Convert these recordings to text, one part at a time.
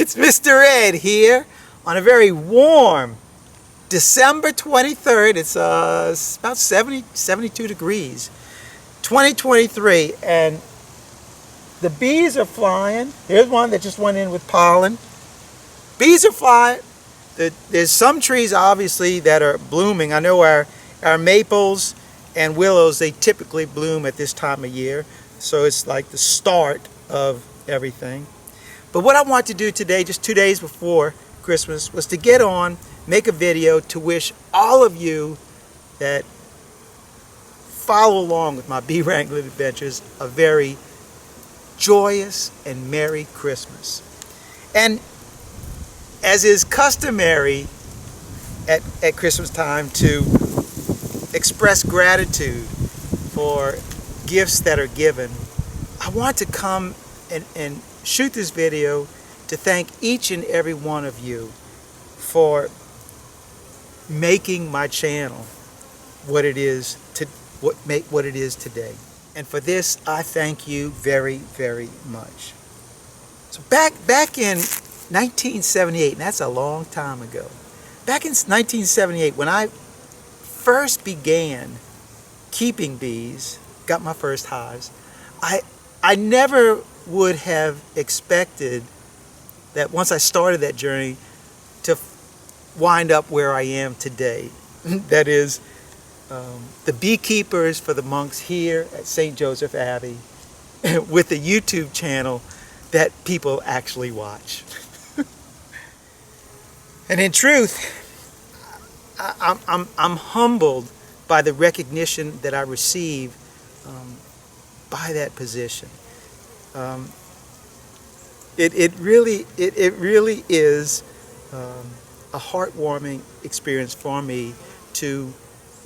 It's Mr. Ed here on a very warm December 23rd. It's about 72 degrees, 2023, and the bees are flying. Here's one that just went in with pollen. Bees are flying. There's some trees, obviously, that are blooming. I know our maples and willows, they typically bloom at this time of year. So it's like the start of everything. But what I want to do today, just 2 days before Christmas, was to get on, make a video to wish all of you that follow along with my bee wrangling adventures a very joyous and Merry Christmas. And as is customary at Christmas time, to express gratitude for gifts that are given, I want to come and shoot this video to thank each and every one of you for making my channel what it is today. And for this, I thank you very, very much. So back in 1978, and that's a long time ago. Back in 1978, when I first began keeping bees, got my first hives, I never would have expected that once I started that journey to wind up where I am today. That is, the beekeepers for the monks here at St. Joseph Abbey with a YouTube channel that people actually watch. And in truth, I'm humbled by the recognition that I receive by that position. It really is a heartwarming experience for me to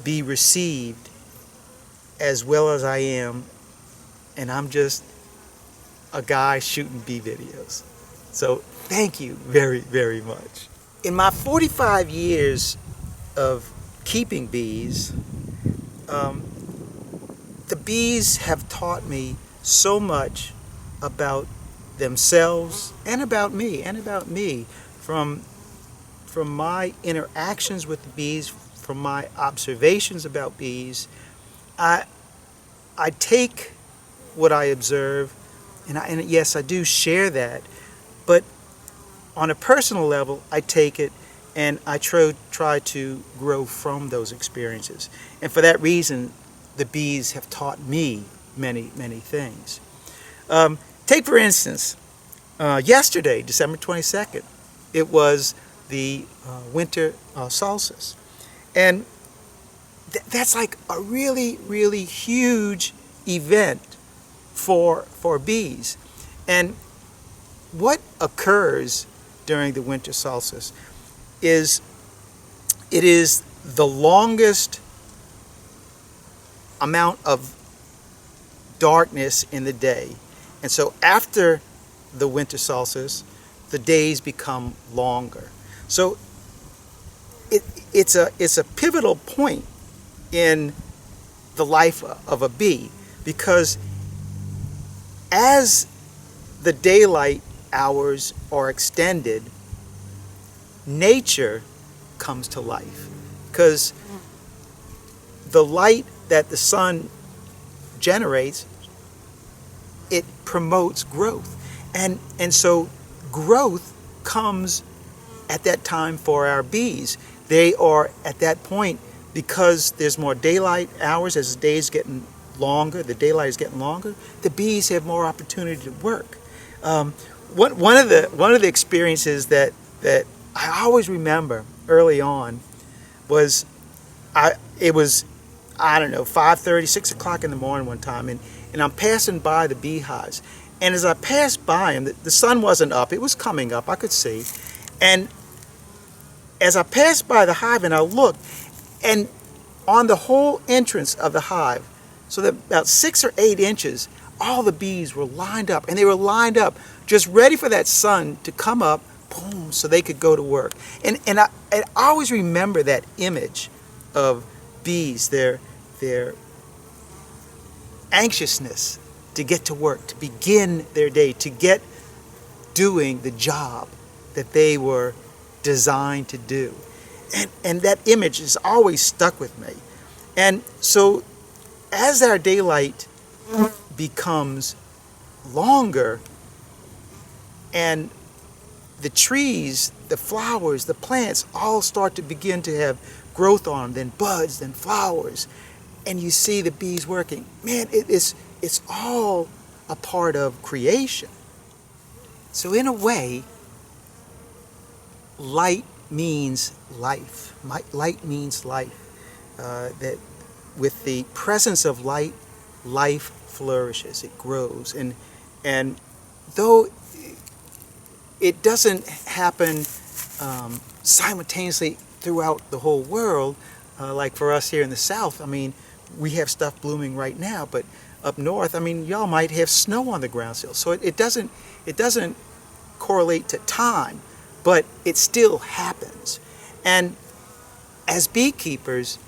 be received as well as I am, and I'm just a guy shooting bee videos. So thank you very, very much. In my 45 years of keeping bees, the bees have taught me so much about themselves and about me from my interactions with the bees, from my observations about bees. I take what I observe, and yes, I do share that, but on a personal level, I take it and I try to grow from those experiences. And for that reason, the bees have taught me many, many things. Take, for instance, yesterday, December 22nd, it was the winter solstice. And that's like a really, really huge event for bees. And what occurs during the winter solstice is it is the longest amount of darkness in the day. And so after the winter solstice, the days become longer. So it's a pivotal point in the life of a bee, because as the daylight hours are extended, nature comes to life, because the light that the sun generates, it promotes growth, and so growth comes at that time for our bees. They are at that point, because there's more daylight hours as the day is getting longer, the daylight is getting longer, the bees have more opportunity to work. One of the experiences that I always remember early on was it was, I don't know, 5:30, 6 o'clock in the morning one time, and I'm passing by the beehives. And as I passed by them, the sun wasn't up, it was coming up, I could see. And as I passed by the hive and I looked, and on the whole entrance of the hive, so that about 6 or 8 inches, all the bees were lined up, and they were lined up just ready for that sun to come up, boom, so they could go to work. And I always remember that image of bees, their anxiousness to get to work, to begin their day, to get doing the job that they were designed to do. And that image has always stuck with me. And so as our daylight becomes longer and the trees, the flowers, the plants all start to begin to have growth on them, then buds, then flowers, and you see the bees working. Man, it's all a part of creation. So in a way, light means life. Light means life. That with the presence of light, life flourishes, it grows. And though it doesn't happen simultaneously throughout the whole world, like for us here in the South, I mean, we have stuff blooming right now, but up north, I mean, y'all might have snow on the ground still. So it doesn't correlate to time, but it still happens. And as beekeepers,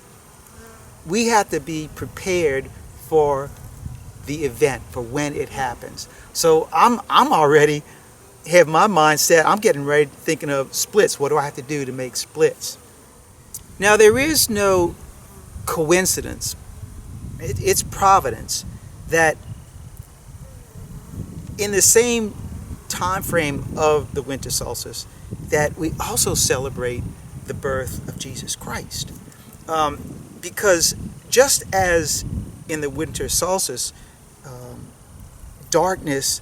we have to be prepared for the event, for when it happens. So I'm already have my mind set. I'm getting ready thinking of splits. What do I have to do to make splits? Now, there is no coincidence. It's providence that in the same time frame of the winter solstice that we also celebrate the birth of Jesus Christ. Because just as in the winter solstice, darkness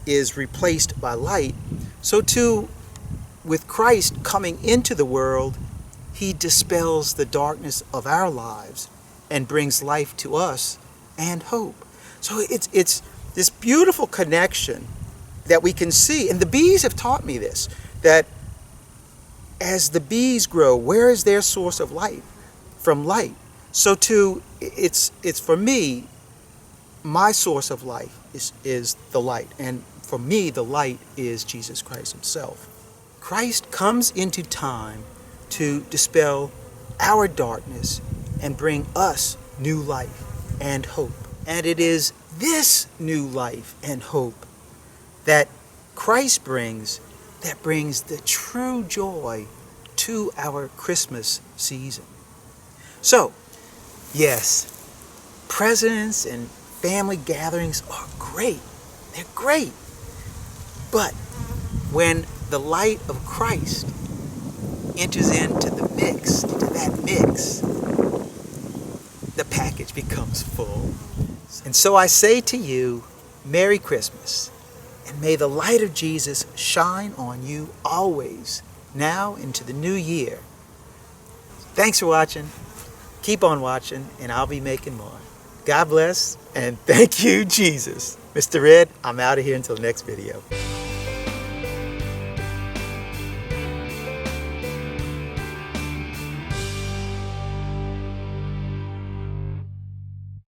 is replaced by light, so too with Christ coming into the world, he dispels the darkness of our lives and brings life to us and hope. So it's this beautiful connection that we can see. And the bees have taught me this, that as the bees grow, where is their source of life? From light. So too, it's for me, my source of life is the light. And for me, the light is Jesus Christ himself. Christ comes into time to dispel our darkness and bring us new life and hope. And it is this new life and hope that Christ brings that brings the true joy to our Christmas season. So, yes, presents and family gatherings are great. They're great. But when the light of Christ enters into that mix, the package becomes full. And so I say to you, Merry Christmas, and may the light of Jesus shine on you always, now into the new year. Thanks for watching. Keep on watching, and I'll be making more. God bless, and thank you, Jesus. Mr. Red, I'm out of here until the next video.